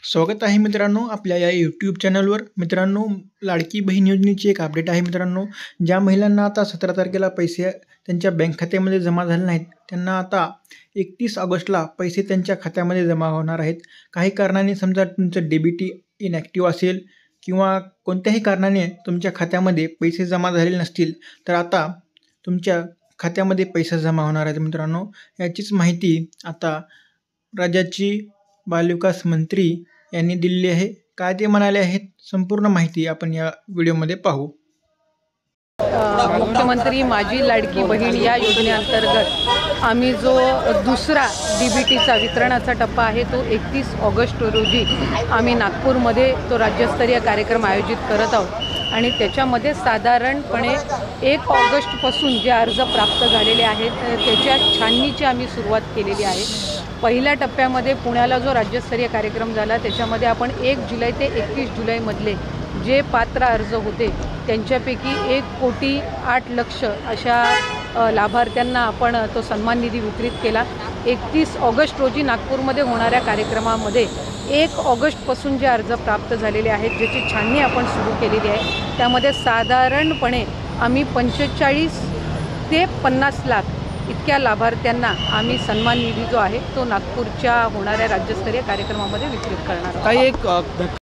स्वागत आहे मित्रांनो आपल्या या यूट्यूब चॅनलवर। मित्रांनो, लाडकी बहीण योजनेची एक अपडेट आहे मित्रांनो। ज्या महिलांना आता 17 तारखेला पैसे त्यांच्या बँक खात्यामध्ये जमा झाले नाहीत, त्यांना आता 31 ऑगस्टला पैसे त्यांच्या खात्यामध्ये जमा होणार आहेत। काही कारणाने समजा तुमचं डीबीटी इनॅक्टिव्ह असेल किंवा कोणत्याही कारणाने तुमच्या खात्यामध्ये पैसे जमा झालेले नसतील, तर आता तुमच्या खात्यामध्ये पैसे जमा होणार आहेत मित्रांनो। याचीच माहिती आता राज्याची बालविकास मंत्री यांनी दिलेली आहे। काय ते म्हणाले आहेत, संपूर्ण माहिती आपण या व्हिडिओमध्ये पाहू। मुख्यमंत्री माझी लाडकी बहीण या योजनेअंतर्गत आम्ही जो दुसरा डीबीटीचा वितरणाचा टप्पा आहे तो 31 ऑगस्ट रोजी आम्ही नागपूरमध्ये तो राज्यस्तरीय कार्यक्रम आयोजित करत आहोत आणि त्याच्यामध्ये साधारणपणे 1 ऑगस्टपासून जे अर्ज प्राप्त झालेले आहेत त्याच्या छाननीची आम्ही सुरुवात केलेली आहे। पहिल्या टप्प्यामध्ये पुण्याला जो राज्यस्तरीय कार्यक्रम झाला त्याच्यामध्ये आपण 1 जुलै ते 31 जुलैमधले जे पात्र अर्ज होते त्यांच्यापैकी 1,08,00,000 अशा लाभार्थ्यांना आपण तो सन्मान निधी वितरित केला। 31 ऑगस्ट रोजी नागपूरमध्ये होणाऱ्या कार्यक्रमामध्ये 1 ऑगस्टपासून जे अर्ज प्राप्त झालेले आहेत ज्याची छाननी आपण सुरू केलेली आहे, त्यामध्ये साधारणपणे आम्ही 45 ते 50 लाख इतक्या लाभार्थ्यांना आम्ही सन्मान निधी जो आहे तो नागपूरच्या होणाऱ्या राज्यस्तरीय कार्यक्रमामध्ये वितरित करणार आहोत।